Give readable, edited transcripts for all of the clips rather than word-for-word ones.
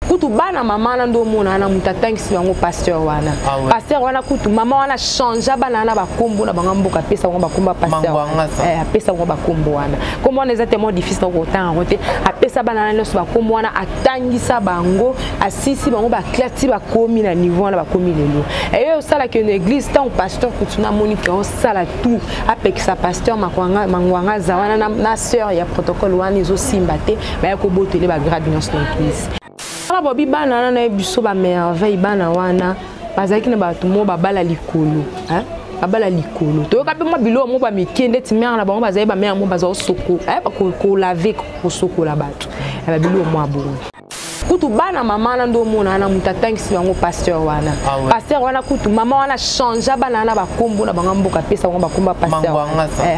kutu bana mama na ndo mona na mutatangisi bango pasteur wana pasteur wana kutu mama wana change bana na bakombo na bangamboka pesa ngo bakomba pasteur apesa ngo bakombo wana comme on est tellement difficile au temps roté apesa bana na loso bakombo wana atangisa bango asisi bango ba klati ba komi na niveau na ba komi lelo et yo sala que une église tant pasteur kutu na monique on sala tout avec sa pasteur mangwanga zawana na sœur ya protocole wana izo simbate ba ko botele ba grade dans l'église. Alors bobi bana na biso ba merveille bana wana bazaki na bato mo babala likolo hein babala likolo to ka pe mo bilo mo ba mikende ti mère na bango bazali ba mère mo bazo soko ko laver ko soko la bato ba bilo mo abongo kutu bana mama na ndo mona na mutatangisi bango pasteur wana kutu mama wana change bana na bakombo na bangamboka pesa ngo bakomba pasteur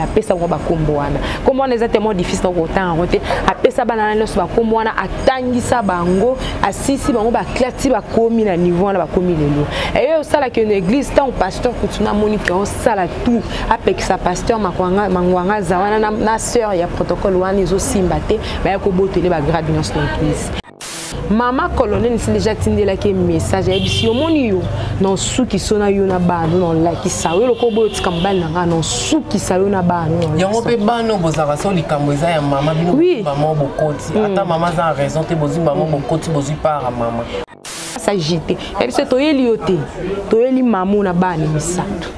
apesa ngo bakombo wana comme on est tellement difficile au temps roté apesa bana na loso bakombo wana atangisa bango asisi bango ba klati ba komi na niveau na bakomi lelo et yo sala que une église tant pasteur kutu na monique on sala tout avec sa pasteur mangwanga zawana na sœur ya protocole wana izo simbate ba ko botele ba grade dans l'église. Mama colonel c'est déjà tindé là que message et si omoni yo non sou qui sona yo na ba non la qui sawe le kobo tikambal na non sou qui sawe na ba non yango pe ba no bozaka so likambo eza ya mama bino maman bokoti ata mama za raison te bozi maman bokoti bozi para mama s'agiter et c'est toyeli yote toyeli mamu na ba ni misato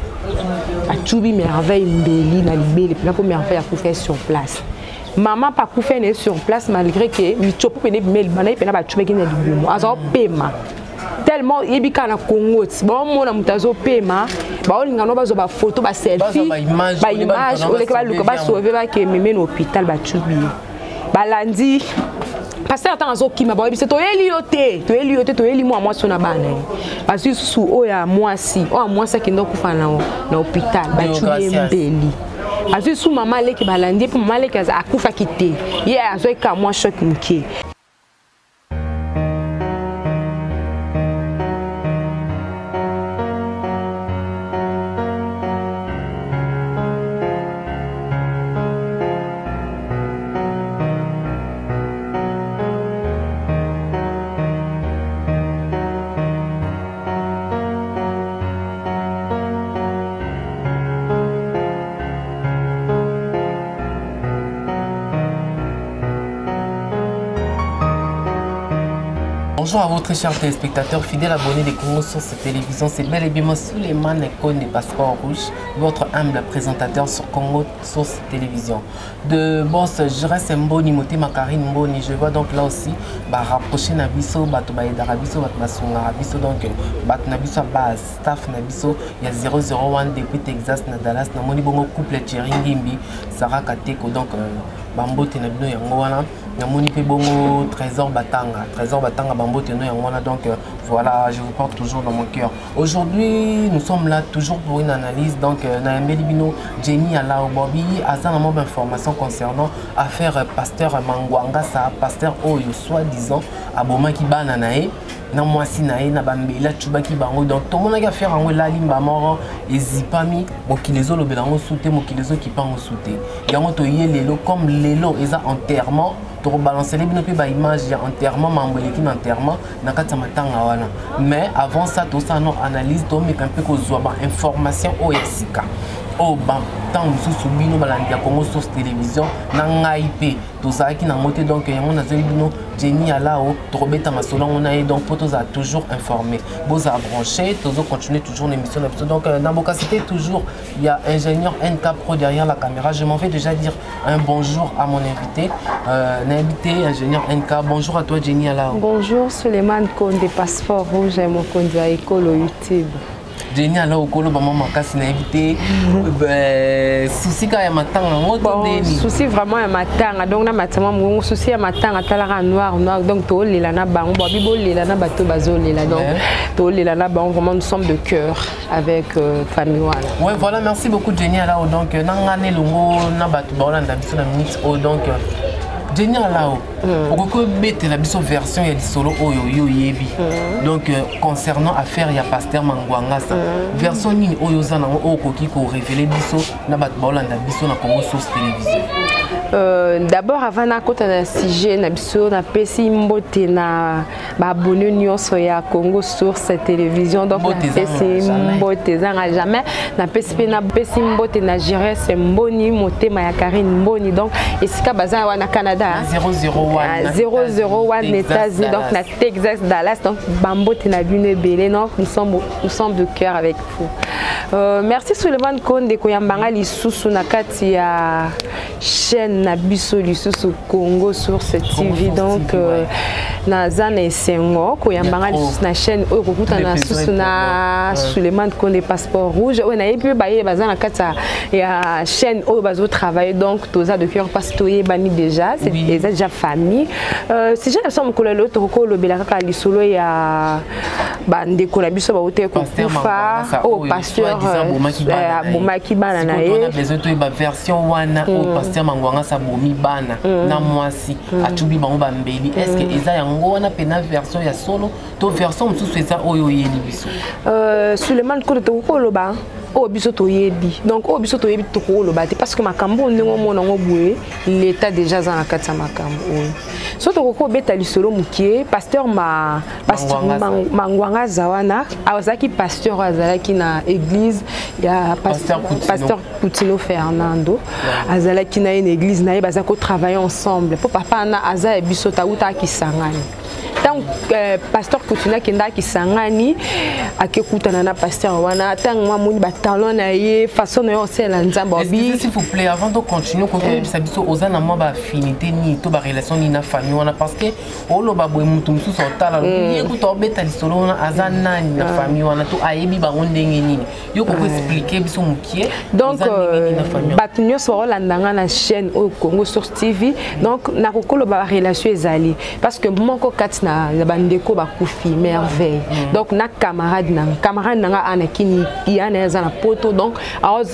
atubi merveille mbeli na libele na ko merveille à faire sur place. Maman pas pu faire sur place malgré que mi chopo pene bimel bana pena ba chubeki na libumo azo pema tellement yebika na Congo bon mona mutazo pema ba olinga no bazo ba photo ba selfie ba image o leka ba luka ba sauver ba ke meme na hôpital ba chubi ba landi pasteur tant azo kima ba biso to yeli moi sona bana parce que sous oya moi si o moi ça ki ndo kufa na hôpital ba chubi mbeli azu sous maman leki balandi pour maman leki akufa kité ye azo ka moi choc muke. Bonjour à vous très chers téléspectateurs, fidèles abonnés des Congo Source Télévision. C'est bel et bien moi Souleymane Ekone des Passeports Rouges, votre humble présentateur sur Congo Source Télévision. De boss, je reste Mboni, Moté Makarine Mboni. Je vois donc là aussi rapprocher Nabiso, Bato Baïda Rabiso, Bato Basunga Rabiso, donc Bato Nabiso base, staff Nabiso, il y a 001 depuis Texas, Dallas, Namoni Bongo couple Thierry Ngimbi, Sarah Kateko, donc Bambote Nabino Yangoana. Namoni pe bongo Trésor Batanga Bambo Teno Yangwana, donc voilà, je vous porte toujours dans mon cœur. Aujourd'hui, nous sommes là toujours pour une analyse, donc Naembeli Bino, Jenny Alao Bobi, Azan Amob information concernant affaire pasteur Mangwanga, ça pasteur Oyo, soi-disant, Aboma qui bananae, na mwasi nae na bambela tubaki bango, donc tout le monde a affaire en la limba mort et zipami, mokilezo le belango souté, mokilezo qui pango souté. Yango to yé lelo comme lelo eza enterrement. Pour balancer les binopes par image, il y a enterrement, mamboliki enterrement, n'a qu'à t'amatanga wana. Mais avant ça, tout ça, non analyse, donc mais un peu qu'on soit information au Yasika. Oh, bam, tant nous subino balandia Congo Source Télévision, n'a IP, tout ça qui n'a monté donc il y a mon azébino, Jenny Alao, Trobeta Masola, on a donc pour tous a toujours informé. Vous a branché, tous continuer toujours l'émission. Donc dans vos cas, c'était toujours il y a ingénieur NK Pro derrière la caméra. Je m'en vais déjà dire un bonjour à mon invité. Invité ingénieur NK, bonjour à toi Jenny Alao. Bonjour Souleymane Ekone des Passeports Rouges et mon compte à École YouTube. Jenny Alao Kolo maman makasi na invité souci ka ya matanga ngoto deni souci vraiment ya matanga donc na matama mon souci ya matanga talaka noir donc to lela na bango bo bibo lela na bato bazo lela donc to lela na bango vraiment nous sommes de cœur avec famille wala. Ouais voilà, merci beaucoup Jenny Alao, donc nangane longo na bato baolanda biso na minute o donc Jenny Alao, pourquoi mettre la version et solo oyo yebi. Donc concernant affaire il y a pasteur Mangwanga ça. Version ni oyo zana o koki ko révéler biso na bat bolanda biso na Congo Source Télévision. D'abord avant na kota na sujet na biso na pesi mbote na ba abonné nyonso ya Congo Source Télévision donc na pesi mbote zanga jamais na pesi pe na pesi mbote na Jérès Mboni motema ya Karine Mboni donc esika baza wana Canada 001 États-Unis donc na Texas Dallas donc bambote na bune belé donc nous sommes de cœur avec vous. Merci Suleiman Konde koyambanga lisusu na kati ya chaîne na biso lisusu Congo Source TV donc na zana esengo koyambanga lisusu na chaîne oyo kokuta na lisusu na Suleiman Konde Passeport Rouge oyo na yebi baye baza na kati ya chaîne oyo bazo travailler donc toza de cœur parce que bani déjà c'est déjà famille si j'ai somme ko lelo to ko lobela kaka lisolo ya bande ko la biso ba ote ko kufa au pasteur bomaki bana na ye on a besoin de version wana au pasteur mangwanga sa bomi bana na mwasi atubi bango bambeli est-ce que eza yango wana pena version ya solo to version mususu eza oyo yeli biso Suleiman ko to ko loba o biso to yebi donc o biso to yebi to ko loba parce que makambo ndingo mona ngo boué l'état déjà za na katsa makambo so to ko beta lisolo mukie pasteur mangwanga zawana azaki pasteur azalaki na église ya pasteur Poutino Fernando azalaki na une église na ye baza ko travailler ensemble po papa na aza biso ta uta kisangani tant pasteur Poutino kenda kisangani akekutana na pasteur wana tant moi moni ba talon na ye façon na yo sela nzamba bi s'il vous plaît avant de continuer ko bisa biso ozana moi ba affinité ni to ba relation ni na famille wana parce que olo ba boy mutu musu so tala ye ko to beta lisolo na azana ni na famille wana to ayebi ba ndenge nini yo ko expliquer biso mukie donc batu nyonso olandanga na chaîne au Congo Source TV donc na kokolo ba relation ezali parce que moko kati na bandeko ba kufi merveille donc na camarade nanga anakini yana za na poto donc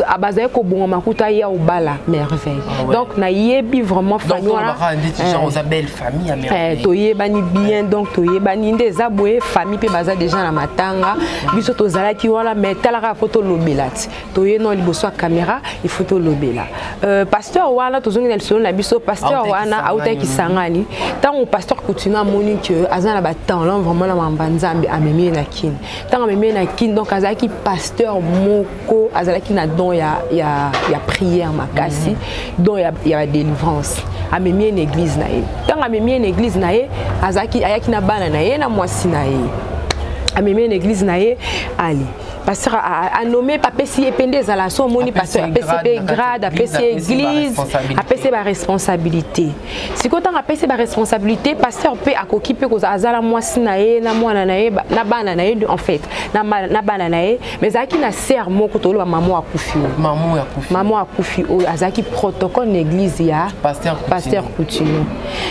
abazaye ko bongo makuta ya obala merveille donc na yebi vraiment famille wana donc belle famille à merveille to yebani bien donc to yebani ndeza boye famille pe baza déjà na matanga biso to zalaki wana mais talaka photo lobelati to yeno liboso caméra il faut to lobela pasteur wana to zongi na solo na biso pasteur wana autaki sangani tant pasteur continue à moni que azana ba talent vraiment na mambanzambe amemi na kin tant amemi na kin donc azaki pasteur moko azalaki na don ya prière makasi don ya délivrance amemi une église na ye tant amemi une église na ye azaki ayaki na bana na ye na mwasi na ye amemi une église na ye ali pasteur a nommé papesi epende za la so moni pasteur apesi grade apesi église apesi ba responsabilité siko tant apesi ba responsabilité pasteur pe akoki pe ko azala mwasi na ye na mwana na ye na bana na ye en fait na bana na ye mais azaki na sœur moko to lo maman akufi o azaki protocole na église ya pasteur Poutino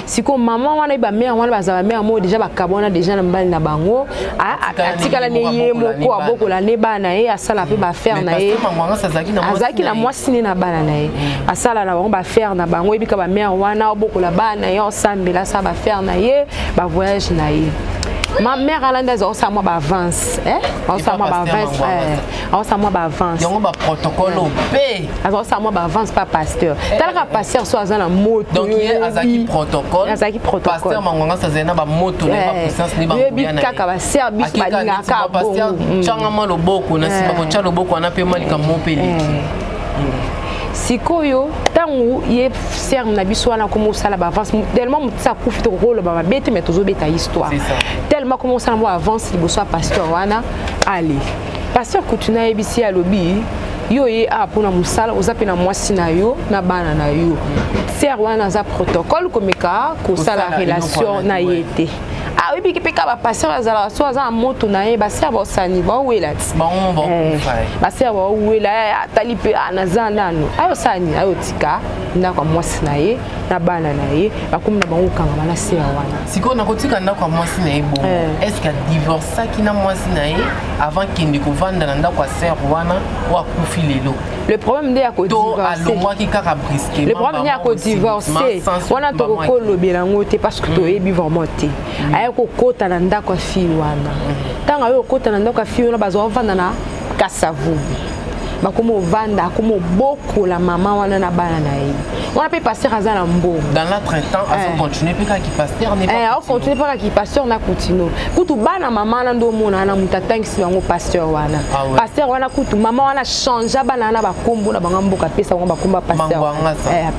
siko maman wana ba mère wana bazaba mère mo déjà ba kabona déjà na mbali na bango atikala ne ye moko aboko la ne bana ye asala pe ba faire na ye azaki na mwasi na bana na ye asala na bango ba faire na bango ebika ba mère wana oboko la bana ye osambela sa ba faire na ye ba voyage na ye ma mère alanda za osa moi ba avance osa moi ba avance osa moi ba avance yango ba protocole pe osa moi ba avance pas pasteur talaka pasteur so azana moto donc il azaki protocole pasteur manganga sa zena ba moto na ba puissance ni ba bien kaka ba ser bis ba linga ka pasteur changa ma loboko na simba ko cha loboko na pe malika mopeli sikoyo tangu ye serme na biso wana comme sala ba avance tellement mutsa kufi rôle ba bête mais toujours beta histoire tellement comme ça moi avance liboso pasteur wana allez pasteur kutuna ebisi ya lobi yo ye a pona musala ozape na mwasi na yo na bana na yo ser wana za protocole komeka ko sala relation na yete ah oui biki peka ba pasteur azala so aza moto na ye ba ser ba sani ba wela ba ser ba wela atali pe anaza nanu ayo sani ayo tika na kwa mwasi na ye na bana na ye bakomna bango kanga bana ser wana siko na kotika na kwa mwasi na ye bo est-ce que divorce qui na mwasi na ye avant qu'il ne kovanda na kwa ser wana wa kufi lelo le problème de ya ko divorcer le problème de ya ko divorcer wana to ko lobela ngote parce que to yebi vraiment te aya ko kota na ndako fi wana tanga yo kota na ndako fi wana bazo vanda na kasavubu bakomo vanda komo boko la maman wana na bana na ye on peut passer à la mbo dans l'entretemps à continuer puis qui pasteur n'est pas continuer pas qui pasteur na continue kutu bana maman na ndo mona na mutatangi bango pasteur wana pasteur wana kutu maman wana change bana na bakombo na bango mboka pesa ngo bakomba pasteur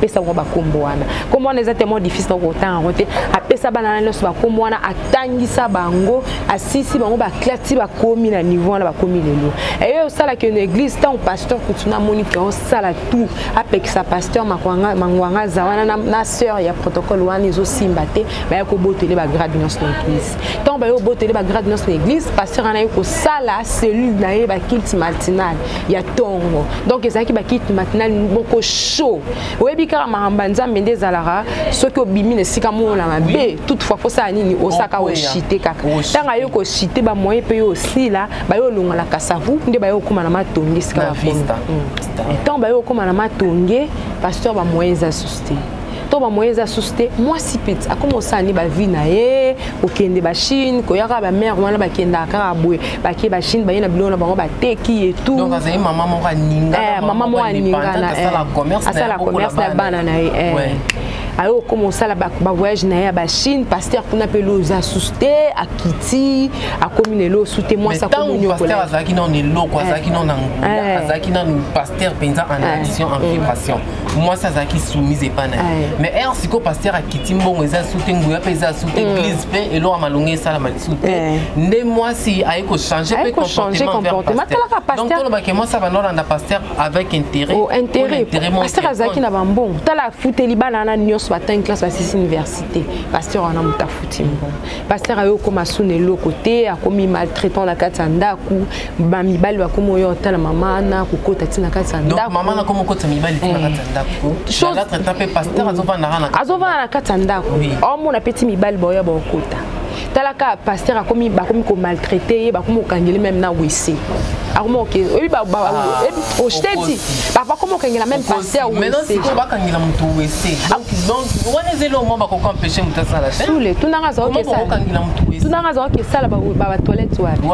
pesa ngo bakombo wana comment on est tellement difficile donc autant roté apesa bana na so bakombo wana atangisa bango asisi bango ba klati ba komi na niveau na ba komi lelo et yo sala que une église tant pasteur kutu na monique on sala tout avec sa pasteur mangwanga zawana na sœur ya protocole wana izo simbate ba ko botele ba grade dans l'église tant ba yo botele ba grade dans l'église pasteur ana yo ko sala cellule na ye ba kilt matinal ya tongo donc ezaki ba kilt matinal boko chaud oyebi kara mahamba nzambe ndezalara soki obimi ne sika mona mabe toutefois faut ça nini osaka o chité kaka tanga yo ko chité ba moyen pe yo aussi là ba yo longa la kasavu nde ba yo koma na matongi sika ba tant ba yo koma na matongi pasteur ba moyens assistés to ba moyens assistés moi si petit a commencé ani ba vie na ye okende ba Chine ko yaka ba mère wana ba kenda ka abwe ba ke ba Chine ba yena bilona bango ba teki et tout donc azali maman mo ninga maman mo ninga na asala commerce na bana na ye ayo commencé la ba voyage na ya ba Chine pasteur kuna pe los assistés a Kiti a commune lo souté moi ça communion pasteur azaki non ne lo ko azaki non ngula azaki non pasteur penza en action en vibration moi ça azaki soumise et pas na mais er siko pasteur a Kiti mbongo eza souté nguya pe eza souté église pe et lo amalonge ça la mal souté ne moi si ayo ko changer pe comportement donc to lo ba ke moi ça va non na pasteur avec intérêt pasteur azaki na bambon tala futeli bana na soit une classe à 6 universités pasteur en amuta futimbo pasteur ayo koma sune lo côté a komi maltraitant na katanda ku ba mibali ba komo yo tala mama na kokota tina katanda donc mama na komo kota mibali tina katanda ku la traitant pe pasteur azova na katanda ku o mona petit mibali boya ba kokota talaka pasteur a komi ba komi ko maltraiter ba komo kangeli même na wc akomo ke obi ba o stedi ba komo kangela même pasteur wc maintenant si ko ba kangela mutu wc donc on est là au moment qu'on empêcher mutu ça la chaîne tous les tout nanga zo ke ça tout nanga zo ke ça ba toilette wapi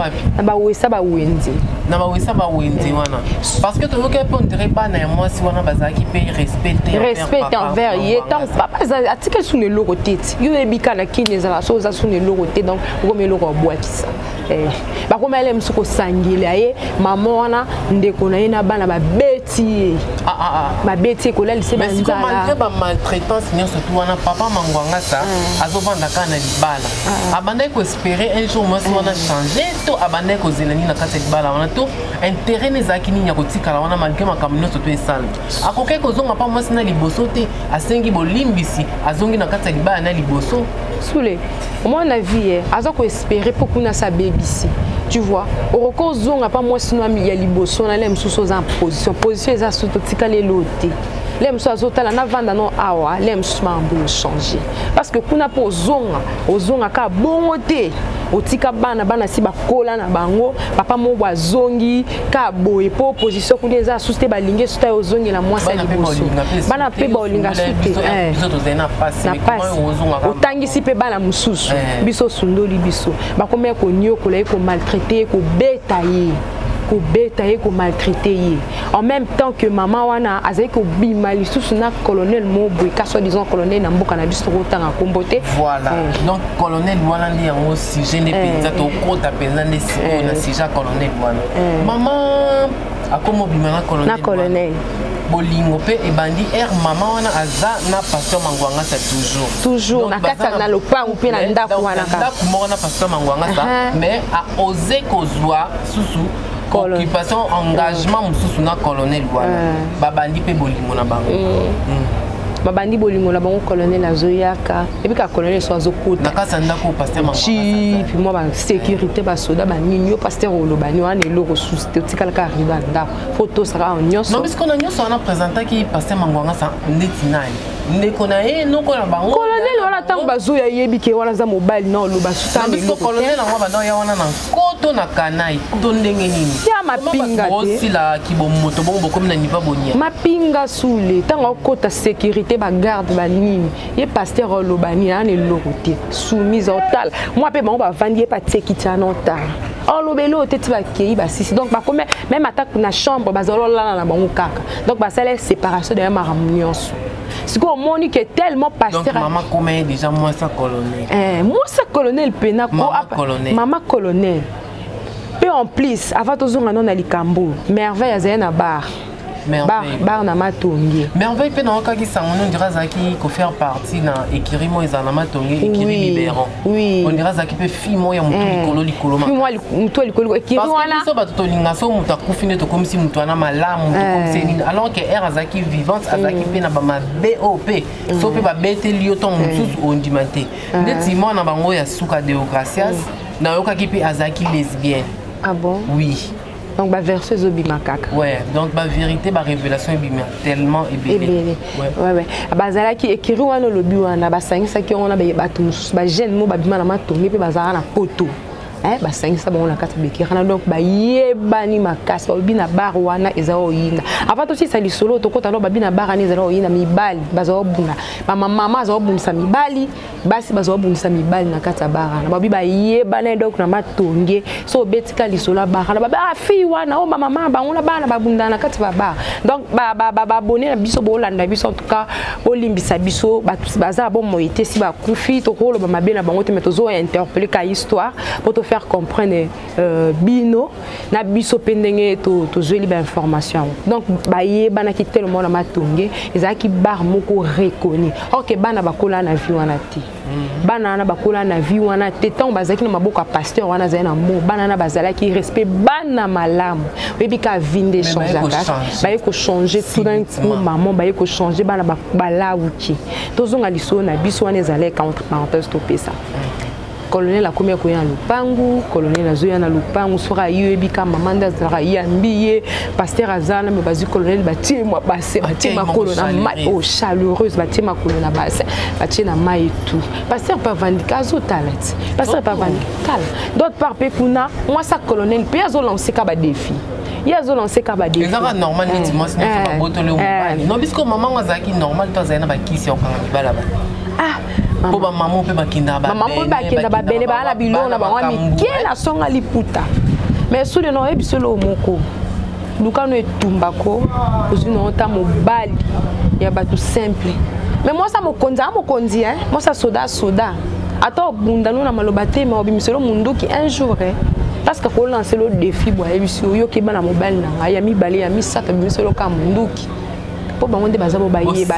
ba wc ba wendi na ba wc ba wendi wana parce que tout le monde dirait pas na moi si wana bazaki pe respecter envers y étant papa atike sous le logo tete yo ebika na kineza la chose sous le logo tete donc ko me logo boîte ça ba ko mele msuko sangile ye maman wana ndeko na ina bana ba beti ba beti ko la lycée ba nzala mais malgré ba maltraitance ni surtout wana papa mangwanga ça azovanda kana libala abandai ko espérer un jour moi si wana changer to abandai ko zelani na kata libala wana to intérêt nezaki ni ya kotika la wana malgré makamino surtout esal akoke ko zonga pa moi sina liboso te asengi bolimbisi azongi na kata libala na liboso soule moi na vie azo ko espérer pour kuna sa baby. Tu vois, au recours zonga pas moi sinon il y a liboso na lem sous en position eza sous tika les loté lem sous azota na vanda no awa lem sous mambo changer parce que kuna po zonga ka bongote otika bana si bakola na bango papa mo bazongi ka boye po position kuna eza sous te balinge sous ta ozongi la moi ça liboso bana pe bolinga sute na passe otangisi pe bana mususu biso sundoli biso bakomea ko nyokola ko maltraiter ko betailler ko maltraiter en même temps que maman wana azai ko bimali sous na colonel Mobwe ka soit disant colonel na mboka na biso rotanga kombote voilà donc colonel wana ndi yango sujet ne penza to kota penza ne siko na sujet colonel wana maman akomo bimana colonel bolingo pe ebandi maman wana aza na pasteur mangwanga ça toujours na kata na lopango pe na ndako wana ka ndako mo na pasteur mangwanga ça mais a osé kozwa susu occupation engagement mususu na colonel wana babandi pe bolingo na bango babandi bolingo na bango colonel azoyaka et puis ka colonel so azokota nakasa ndako pasteur mangwanga puis moi ba sécurité ba soda ba ninyo pasteur olobani wana eloko sous tikala ka arriva ndako photo sera en nyonso non parce qu'on a nyonso na présenter ki pasteur mangwanga ça ndeti nani ndeko na ye noko na bango colonel wana tango bazoya yebi ke wana za mobile na oloba sutani so colonel na mwa bana ya wana na koto na kanai to ndenge nini ya mapinga te aussi la kibomoto bongo comme na niva bonia mapinga sule tango kota sécurité ba garde ba nini ye pasteur olobani ana eloko te soumise au tal moi pe bango ba vandi pa tsekiti ana ota or lobelo tete ba kei ba sisi donc ba comme même attaque na chambre bazalo la na bango kaka donc ba sala séparation de ma nyonso siko moni que tellement pasteur donc maman comment déjà moi ça colonel moi ça colonel pena ko maman colonel peu en plus avant tozonga non na likambo merveille azaya na bar bar na matongi merveille pe na okaki sango on dirait zaki ko faire partie na écurie moi za na matongi écurie libérant oui on dirait zaki pe fille moi ya mutu likolo ma fille moi mutu likolo écurie wana parce que so ba to linga so mutu akufine to comme si mutu ana malamu to comme c'est alors que er azaki vivante azaki pe na ba ma BOP so pe ba bete liyo to mutu ondimante ndeti moi na bango ya suka Deogracias na okaki pe azaki lesbienne. Ah bon? Oui. Donc, bah, verseuse au bimakak. Ouais, donc, bah, vérité, bah, révélation, tellement ébélé. Ouais. Bah, zala qui écrit, on a le but, on a bah, 5 qui on a bah, tous, bah, jeune, moi, bah, bima na matongi, puis bah, zala na poto. Bah, 5 ça, bon, on a 4 béquets. Donc, bah, yebani makas, bah, bina bar, wana, ezao yina. Avant aussi, ça, les solo, to kota, bah, bina bar, ani, ezao yina, mi bali, bah, zao buna. Bah, maman, zao buna, sa mi bali, bah, si, bah, zao buna, sa mi bali, na kata bar. Bah, bah, yebani, donc, na matongi, so, betika, les solo, bar, bah, ah, fille, wana, oh, maman, bah, on a bar, bah, bunda, na kata bar. Donc, bah, bonnet, la biso, bah, olanda, biso, en tout cas, olimbisa, biso, bah, tout, bah, ça, bon, moi, été, si, bah, koufi, to, rolo, bah, ma belle, bah, on te met aux interpeller, ka histoire, pour te faire comprendre bino na biso pendenge to joli ba information donc ba yeba na kitelo mona matonge ezaki bar moko reconnu OK bana bakola na vie wana ti bana na bakola na vie wana te tant bazaki na maboka pasteur wana za na mo bana na bazalaki respect bana malamu bebi ka vinde changer ba ko changer tout d'un coup maman ba ko changer bana ba lawuki tozonga liso na biso wana ezaleka entre parenthèses to pesa colonel a combien koya lupangu colonel azoya na lupangu sora yebi ka mamanda zara yambiye pasteur azana me bazi colonel batie moi basse batie ma colonel mai oh chaleureuse batie ma colonel basse batie na mai tout pasteur pas vandika zo talent pasteur pas vandika d'autre part pe kuna moi ça colonel pe azo lancer ka ba défi il a lancé ka ba défi ezaka normal neti moi c'est pas botole non puisque maman azaki normal to azana ba kisi okanga bala ba po ba maman pe bakinda ba maman pe bakinda ba bele ba na bilona ba wa mikela songa liputa mais sous le nom e bisolo moko lukano etumbako uzino ota mobali ya batu simple mais moi ça mo konzi hein moi ça soda ata bunda na maloba te ma obimiselo munduki un jour parce que ko lancer le défi boya biso yo ke bana mobali na ya mibale ya misata bimiselo ka munduki po bangonde bazabo baye ba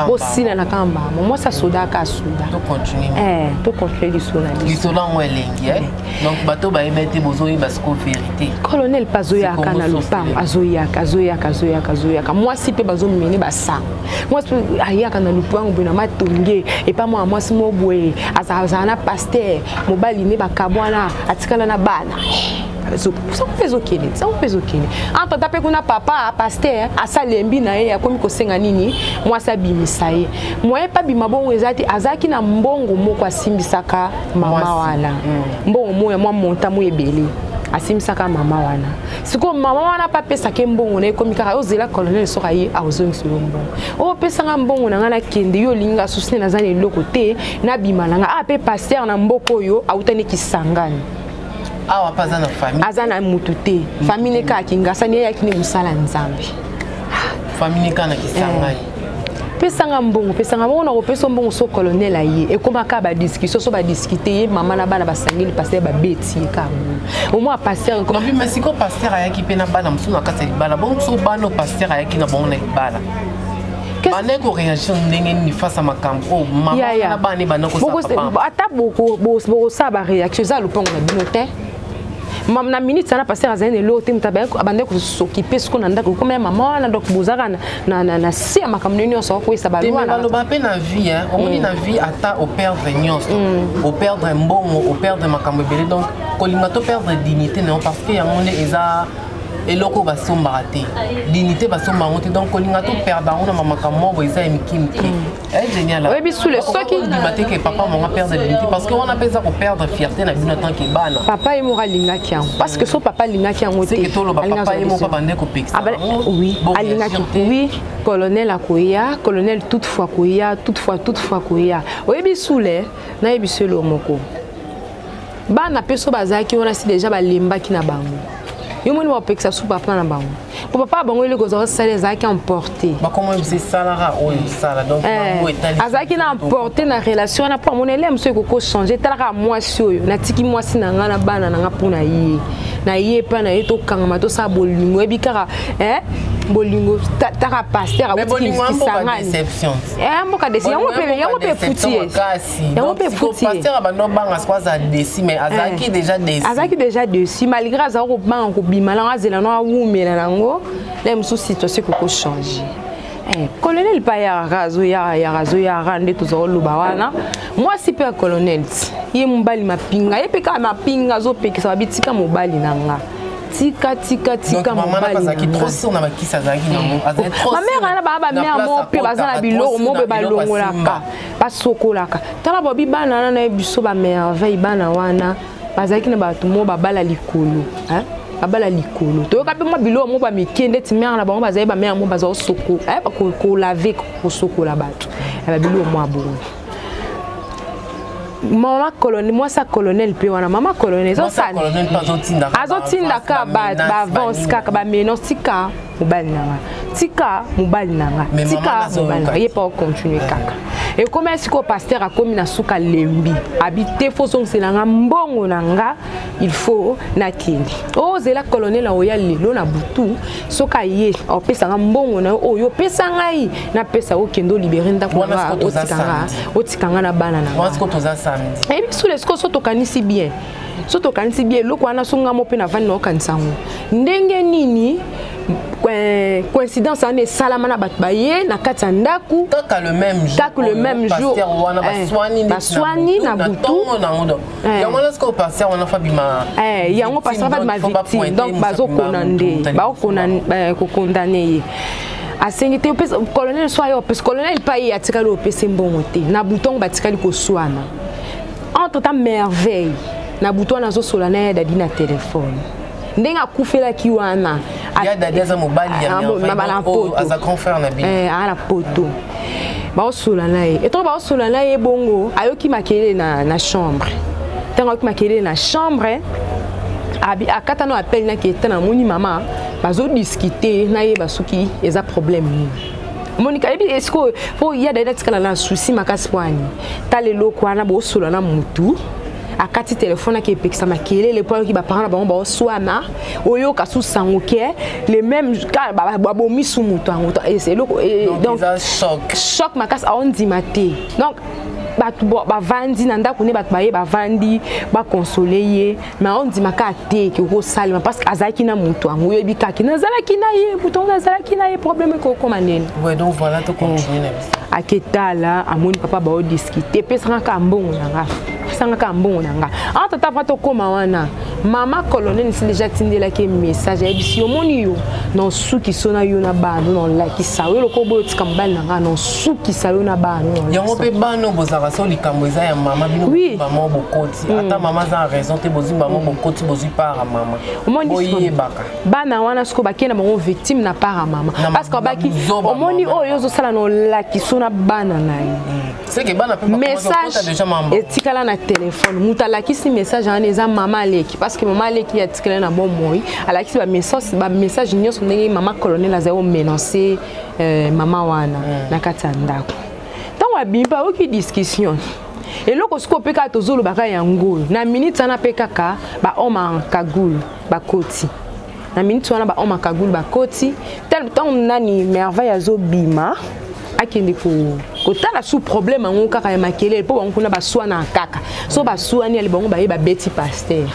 osila na kamba moi ça soda ka soda to continuer lisola ngwelengi donc bato ba ebete bozoyi basko vérité colonel pazoya kana lupango azoya moi si pe bazo meni basa moi aya kana lupango bina matonge et pas moi si mo boye azana pasteur mobali ne bakabwana atikala na bana ça on peut okene entre tape kuna papa pasteur asalembi na ye akomi kosenga nini moi ça bimisa ye moi pas bima bongo ezati azaki na mbongo moko asimbisaka mama wana mbongo moya moi monta mo ebele asimbisaka mama wana siko mama wana pa pesa ke mbongo na ekomi kaka ozela colonel soka ye azongi solo mbongo o pesa nga mbongo na ngana kende yo linga susine na zane loko te na bima na nga pe pasteur na mboko yo autani kisangani awa pas na famille azana mutute famille ka kingasa ni yakini musala nzambe famille kana kisangani pesanga mbongo na kopesa mbongo so colonel aye e koma ka ba discussion so ba discuter mama na bana basangeli passer ba beti ka au moins passer comme mais siko passer ayaki pena bana msuna kasa bana bon so bano passer ayaki na bon na bana bana ko réaction ndenge ni face à makambo oh mama na bana bana ko sa papa ata boko sa ba réaction za lupango na binote na minute sana passer azane lote mutabe abande ko s'occuper ce qu'on anda ko comme maman na donc bozaka na si makambo nini so ko isa balwa na loba pe na vie hein on dit na vie ata au perdre nyos au perdre mbongo au perdre makambo belé donc ko linga to perdre dignité non parce que yango ne eza eloko basomba te dignité basomba ngote donc kolinga to perdre on na makambo bo eza mikimki génial oui biso le soki dimaté que papa mon perdre dignité parce que on a pesa ko perdre fierté na bino tant que bana papa et mora linga kian parce que so papa linga kian ngote c'est que to lo papa et mon papa ndeko pexta oui alinga oui colonel akoya colonel toutefois koya oui biso le na biso lo moko bana peso bazaki on a si déjà balemba ki na bango yo moni wa pekisa su papa na bango papa bango ile kozo sala zaki emporter ba comment c'est salara o sala donc bango etali azaki na emporter na relation na pa mon élève monsieur ko changer talaka moi si oyo na tiki moi si na nga na bana na nga pona yi na ye pa na yeto kangama to sa bolingo ebikara bolingo taka pasteur a bolingo amboka déception amboka déception yango pe foutie yango pe foutie pasteur abando banga skwaza déci mais azaki déjà déci malgré azako banga ko bimala azela no awumela nango la même situation ko changer colonel pa ya razo ya rande to zo luba wana moi si pe colonel ye mbali mapinga ye pe ka mapinga zo pe sa bitika mobali nanga tika mobali na trop sur na bakisa zaki nango azali trop ma mère na ba mère mo pe bazana biloko mo be balongolaka basokolaka tala bobi bana na biso ba merveille bana wana bazaki na bato mo babala likolo abala likolo to ka pe mo bilo mo ba mikende ti mère na bango bazali ba mère mo bazo soko ko laver ko soko la bato ba bilo mo aboro maman colonel moi ça colonel pe wana maman colonel ça colonel pas azotinda ka ba avance ka ba menos tika mobali nanga tika mobali nanga tika mobali nanga ye pas continuer kaka et comme est-ce que pasteur a commis na suka lembi habité faut son selanga mbongo nanga il faut na kindi o zela colonel a oya lelo na butu soka ye o pesa mbongo na o yo pesa ngai na pesa o kendo libérer ndako na o tikanga na bana na moi ce que toza samedi et puis sous les ko soto kanisi bien soto kanisi bien loko wana songa mo pe na vani no kansango ndenge nini coïncidence ane salama na bat baye na kati ya ndaku le même jour baswani na butu yango na sko passer wana fabima yango passer va ma victime donc bazo konande ba ko condamner ye asengite colonel soyo parce colonel pa ye atikali opese mbongo te na butongo batikali ko swana entre temps merveille na buto na zo solana ya dadi na téléphone ndenga kufela ki wana ya dadi za mobali ya mère aza confrère na bi ala poto ba solana ye et to ba solana ye bongo ayoki makele na chambre tango ki makele na chambre abi akata no appel na ki tana moni mama bazo discuter na ye basuki eza problème ni Monica ebi est-ce que faut y a des dates kana na souci makasi kwani talelo kwana bo solana mutu akati téléphone qui pekisa makele les points qui ba parents ba ba swana oyo kasu sangoke les mêmes ka ba bomi sou mutu angoto et c'est donc choc makasi on dit maté donc ba vandi na ndako ne ba baye ba vandi ba consoler ye mais on dit maka te ki ko salima parce que azaki na mutu ango yebi kaki na zalaki na ye bouton na zalaki na ye problème ko komanene ouais donc voilà to continuer aketala amoni papa ba o discuter pesanga ka mbongo nanga sanga ka mbongo nanga anta tapa to koma wana mama colonel si déjà tindela ke message ya bisi omoni yo non suki sona yo na bano non like sawe loko bo tika mbali nanga non suki sawe na bano yango pe bano bozaka so likambo eza ya mama bino mama bokoti ata mama za raison te bozi mama bokoti bozi para mama omoni baka bana wana sko bakena bango victime na para mama parce que baki omoni oyo zo sala no like sona bana na c'est que bana pe message déjà mama etikala na téléphone muta lakisi message ane eza mama aleki parce que maman aleki ya tikala na bon moi alaki ba message nyonso ndenge mama colonel azao menacer mama wana na kati ya ndako tant wabimba oki discussion et loko siko peka tozolo baka yango na minute na peka ka ba oma kagul ba koti na minute wana ba oma kagul ba koti tel temps nani merveille azo bima akende ko tala sous problème ngo kaka ya makele po bango kuna baswana kaka so baswani ali bango ba beti pasteur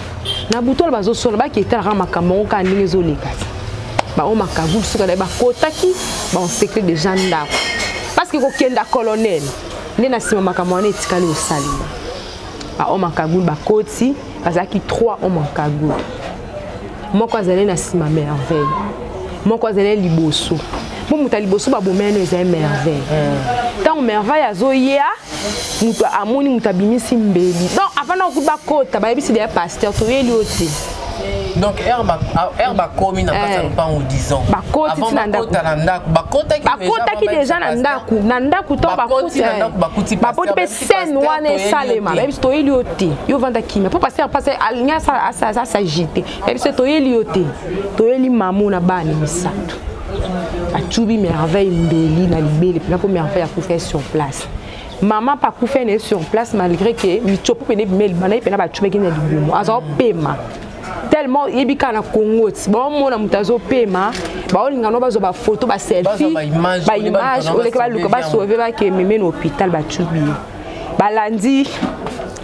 na butol bazo sona ba ki tala makambo ka ndenge zo leka ba o makagul suka ba kotaki ba on secret de gendarme parce que ko kenda colonel ne na sima makambo ne tikali osali ba o makagul ba koti azaki 3 o makagul moko azali na sima merveille moko azali liboso bon muta liboso ba bomene eza merveille tant merveille azoya muta amoni muta bimisi mbeli donc avant na kuba kota ba yebisi de pasteur to yeli oti Donc herba komi na pas pas ou 10 ans. Avant bakota ki déjà na ndaku to bakuti pe scène wana salema même si to elioté yo vanda kimia pour passer alinya ça s'agiter même si to elioté to eli mamu na bani misato atubi merveille mbeli na libele na ko merveille à faire sur place. Maman pas kou faire sur place malgré que mi chopo pene bimeli bana ipena ba tube ki na libumo azo pema tellement yebika na Congo bon mona mutazo pema ba olinga no bazo ba photo ba selfie ba image o leka ba luka ba sauver ba ke meme na hôpital ba tubi ba landi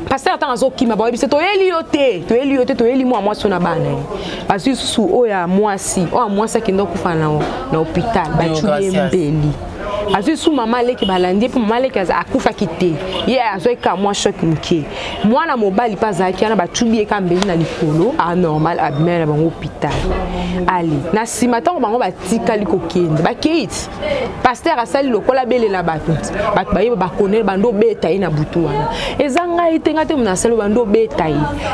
pasteur tant azo kima ba yebise to elioté to eli moi sona bana parce que sous oya moi si ki ndo kufa na hôpital ba tubi mbeli azu sous maman leki balandi pour maman leki akufa kité ye azoika moi choc muke mwana mobali pazaki na batubi ka mbeli na likolo anormal abmel ba hôpital ali na simata bango batika likokende bakeit pasteur asali lokola bele na batu baye ba connaître bando beta ina butu wana ezanga itenga te mna selo bando beta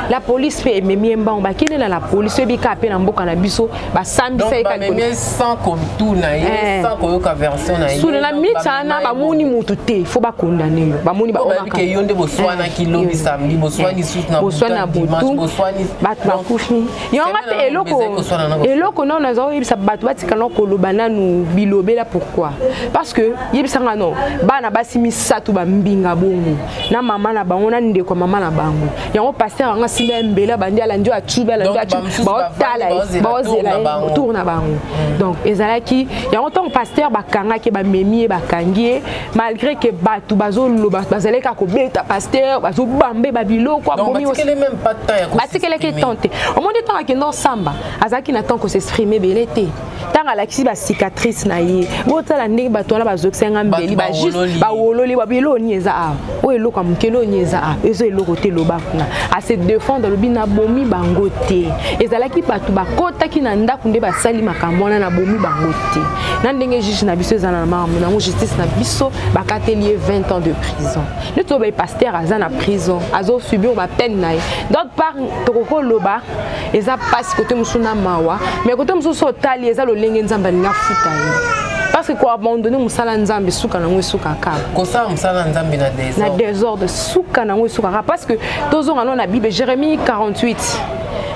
la police pe ememi mbango bakene na la police bika pe na mboka na biso ba sambisa ka memie sans comme tout na ye sans koyoka version na ye la mitana ba moni mutu te faut ba condamner ba moni ba on ka yonde boswana ki lobi samedi boswani sous na boswani bat ba kufi yonga te eloko non na zo yebisa bat batika no koloba nanu bilobela pourquoi parce que yebisa ngano bana basi misatu ba mbinga bongo na mama na bango na ndeko mama na bango yango pasteur nga simba mbela bandi ala ndio achuba la ndio achuba ba tala ba ozela tourna bango donc ezalaki yango tant pasteur bakanga ke ba memi bakangie malgré que batu bazo loba bazaleka ko beta pasteur bazo bambe babilo kwa bomi aussi même pas temps batikele ke tente au moins temps que non samba azaki na temps ko s'exprimer belete tant ala kisi ba cicatrice na ye botala ndenge batu wana bazo ksenga mbeli ba juste ba wololi babilo nieza a o eloko mukelo nieza a ezo eloko te loba kuna a se défendre le bina bomi bango te ezalaki batu bakota ki na ndaku nde basali makambo na bomi bango te na ndenge juge na biso ezana na na justice na biso bakatelier 20 ans de prison le to ba pasteur aza na prison azo subir ba peine na d'autre part tokoko loba eza passe côté musuna mawa mais côté mususo tali eza lo lenge nzamba linga futa parce que quoi abandonner musala nzambe suka na ngwesuka ka ko sa musala nzambe na désordre suka na ngwesuka parce que tozo ngano na Bible Jérémie 48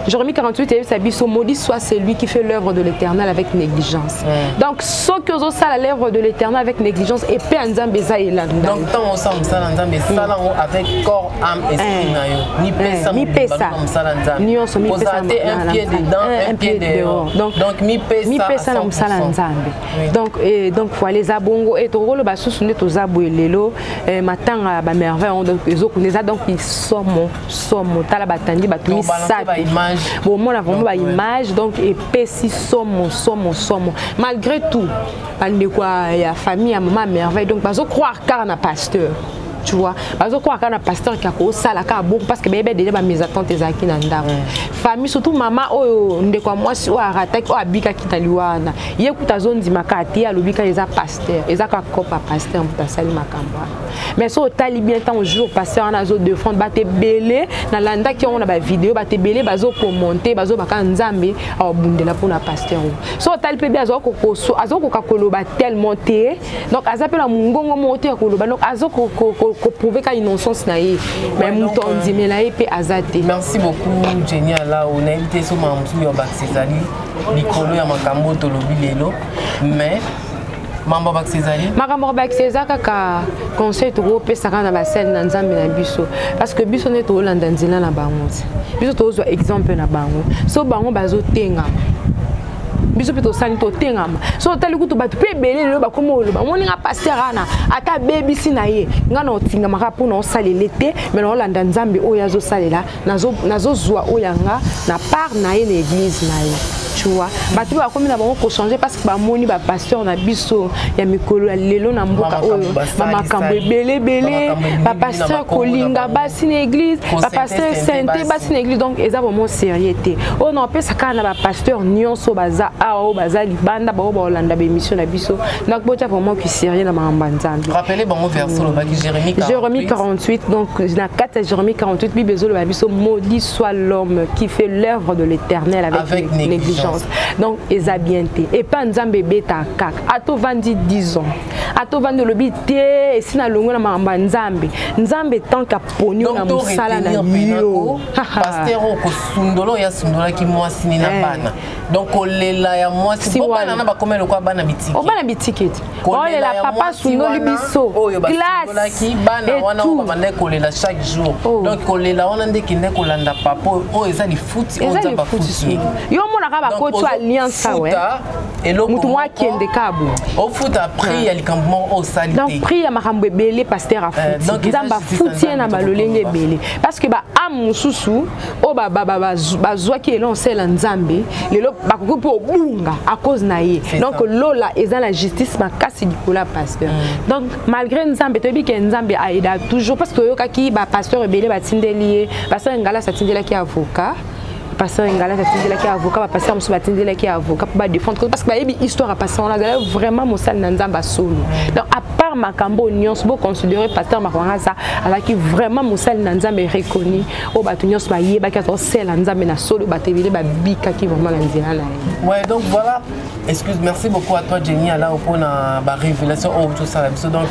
Jérémie 48 et Sabiso maudit soit celui qui fait l'œuvre de l'Éternel avec négligence. Donc ce que vous ça l'œuvre de l'Éternel avec négligence et paix nzambe za elanda. Donc tant on ça nzambe sala avec corps âme esprit na yo. Ni pesa ni on so mi pesa un pied dedans un pied dehors. Donc mi pesa na musala nzambe. Donc voilà les abongo et to le basusu ne to zabuelelo matanga ba merveille donc ezoko les donc ils somo tala batandi batumi sa. Bon, moi, on a vraiment une image, donc, et pessi somo. Malgré tout, il y a famille, à maman, merveille, donc, je crois qu'il y a un pasteur. Tu vois, parce que quoi quand un pasteur qui a ça la car bon parce que bébé déjà mes attentes ezaki na ndako famille surtout maman oyo ndeko mwasi o arata ko abika kitaliwana ye kutazondi makati ya lobika eza pasteur ezaka kopa pasteur mutasali makamba mais so tali bien tant jour pasteur na zo défendre baté belé na landa ki on a ba vidéo baté belé bazo commenter bazo baka nzambe a bundela pour na pasteur so tali pe bien azo ko so azo ko kakoloba tellement té donc azapela mungongo moté akoloba donc azo ko prouver qu'il y a une innocence naïe mais mouton dit mais là il peut azater. Merci beaucoup Jenny là on a invité sur Mamou Yoba Césali Nicolo ya makambo to lobi lelo mais Mambo Bak Césali Makambo Bak César kaka conseil to pesa kana ba scène na nzambe na biso parce que biso ne to Hollande nzela na bango biso to zo exemple na bango so bango bazo tenga biso peto sani to tengama so tali kutu batu pe belé lo ba komo lo ba moni nga pasteur ana ata baby sina ye nga na otinga maka po na salele te mais na Hollande nzambe oya zo salela nazo zwa oyanga na part na ye na église na ye tu vois bato ba komi na bango ko changer parce que ba moni ba pasteur na biso ya mikolo ya lelo na mboka oyo ba makambo ebele ba pasteur kolinga basi na église ba pasteur sainté basi na église donc eza vraiment sérieuté on en peut ça kana ba pasteur nyonso baza ao baza libanda ba olanda ba émission na biso donc bocha vraiment qui sérieux na mamba nzambe rappelez bango verset le baki Jérémie 48 donc na 4 Jérémie 48 bible zo le biso maudit soit l'homme qui fait l'œuvre de l'Éternel avec négligence. Donc, ezabienté. Et pas nzambe beta kak. Ato vandi 10 ans. Ato vandi le bité et si na longo na mamba nzambe. Nzambe tant qu'a poni na musala na yo. Pasteur ko sundolo ya sundola ki moi sini na bana. Donc olela ya moi si bana na ba komelo kwa bana bitiki. O bana bitiki. Olela papa sundoli biso. Classe ki bana wana ko banda kolela chaque jour. Donc olela wana ndeki ndeko landa papa o eza li futi o za ba futi. Yo mona ka ba ko tu alliance ouais. Et le mutu mwa kende kabu. Au foot après ya likambement au salité. Donc prie ya makambo belé pasteur a futi. Donc nzamba futi na balolenge belé parce que ba am susu o ba zwa ki elon sel nzambe lelo ba ko po bunga à cause na ye. Donc lola eza la justice makasi dikola pasteur. Donc malgré nzambe to bi ke nzambe aida toujours parce que yo kaki ba pasteur belé ba tindeli pasteur ngala sa tindela ki avocat. Pasteur Ngala Tatindela qui est avocat, pasteur Moussa Batindela qui est avocat pour défendre parce que bah histoire à passer on a vraiment Moussa Nanzamba solo. Donc à part Makambo Nyons, beau considérer pasteur Makwanga alors qui vraiment Moussa Nanzamba est reconnu au Batunions Maye Bakato c'est Nanzamba na solo Batebile Babika qui vraiment Nanzina. Ouais donc voilà. Excuse, merci beaucoup à toi Jenny là pour la révélation oh tout ça donc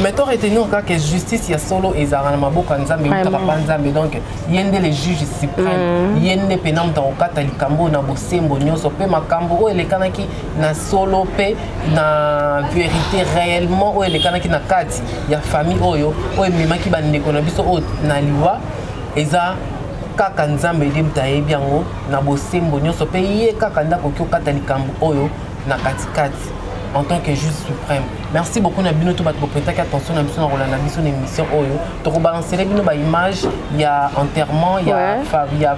mettons retenir encore que justice il y a solo et Zarana Boka Nzambe Nzambe donc yende les juges suprêmes yende penam dans okata likambo na bosembo nyonso pe makambo o elekanaki na solo pe na vérité réellement o elekanaki na kati ya famille oyo o ememaki bandeko na biso o na liwa eza kaka nzambe libta yebiango na bosembo nyonso pe ye kaka ndako okata likambo oyo na katikati en tant que juge suprême. Merci beaucoup Nabino tout battre pour prêter attention à Nabino Roland Nabino une émission oyo. To rebalancer les bino ba image, il y a enterrement, il y a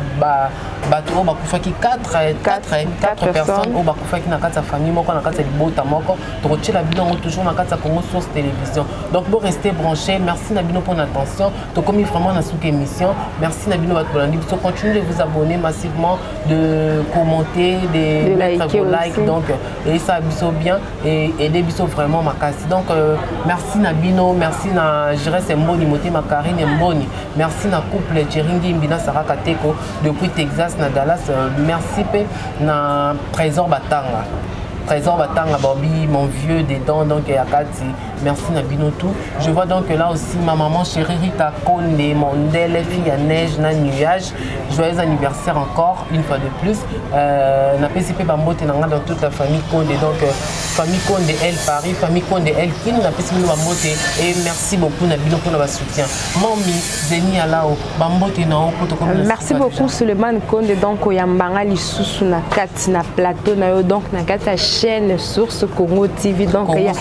bateau ba kufaki 4 personnes au ba kufaki na kata famille moko na kata libota moko. To retire la bino toujours na kata Congo Source Télévision. Donc vous restez branchés. Merci Nabino pour l'attention. To comme vraiment na sous émission. Merci Nabino battre pour l'andi. Continuez de vous abonner massivement, de commenter, de mettre vos likes donc et ça biso bien et aider biso vraiment makasi. Donc merci Nabino, merci na Jérès Mboni Moté Makarine Mboni. Merci na couple Jeringi Mbina Sarah Kateko depuis Texas na Dallas. Merci pe na Trésor Batanga. Trésor Batanga Bobby, mon vieux des dents, donc Yakati. Merci Nabino tout. Je vois donc là aussi ma maman chérie Rita Konde, mon délai, fille à neige, na nuage. Joyeux anniversaire encore, une fois de plus. Na PCP Bambote Nanga dans toute la famille Konde. Donc famille Konde Elle Paris, famille Konde Elle Kin, na PCP Bambote. Et merci beaucoup Nabino pour notre soutien. Mami, Zeni Alao, Bambote Nao, merci beaucoup Suleiman Konde. Donc Oyambanga Lisusu na kati na plateau na donc na kati chaîne Source Congo TV. Donc il y a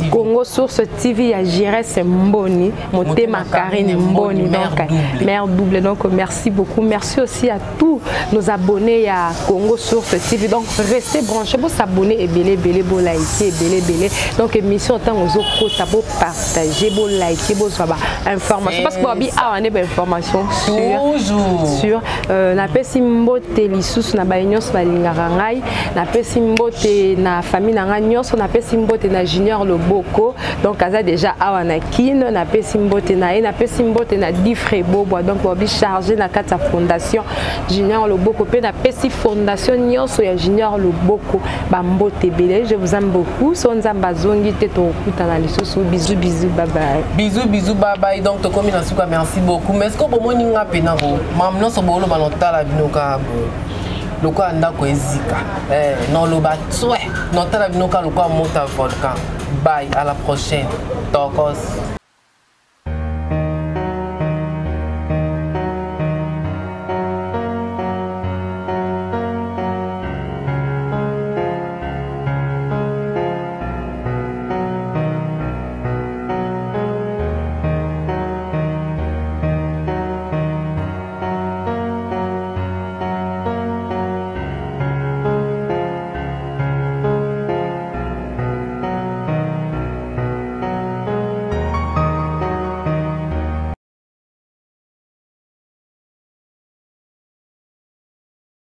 Congo Source TV, il y a Jérès Mboni, Moté Makarine Mboni, donc mère double. Donc merci beaucoup. Merci aussi à tous nos abonnés à Congo Source TV. Donc restez branchés pour s'abonner et belé pour liker belé. Donc émission tant aux autres pour partager, pour liker, pour savoir information parce que Bobby a une information sur na pesimbo telisusu na baignos balingarangai na pesimbo na famille na nyonso na pesimbo na Junior Loboko donc aza déjà awa na kin na pesimbo na Difre Bobo donc Bobby chargé na kata fondation Junior Loboko pe na pesi fondation nyonso ya Junior Loboko bambote belé. Je vous aime beaucoup sonzamba zongi te to kutana lisusu bisous bye bye. Donc to komi na suka merci beaucoup mais est-ce que bon moni nga penako mam no so bolo balotala binoka loko andako ezika non lo batswe notala binoka loko mota volcan. Bye, à la prochaine. Tokos.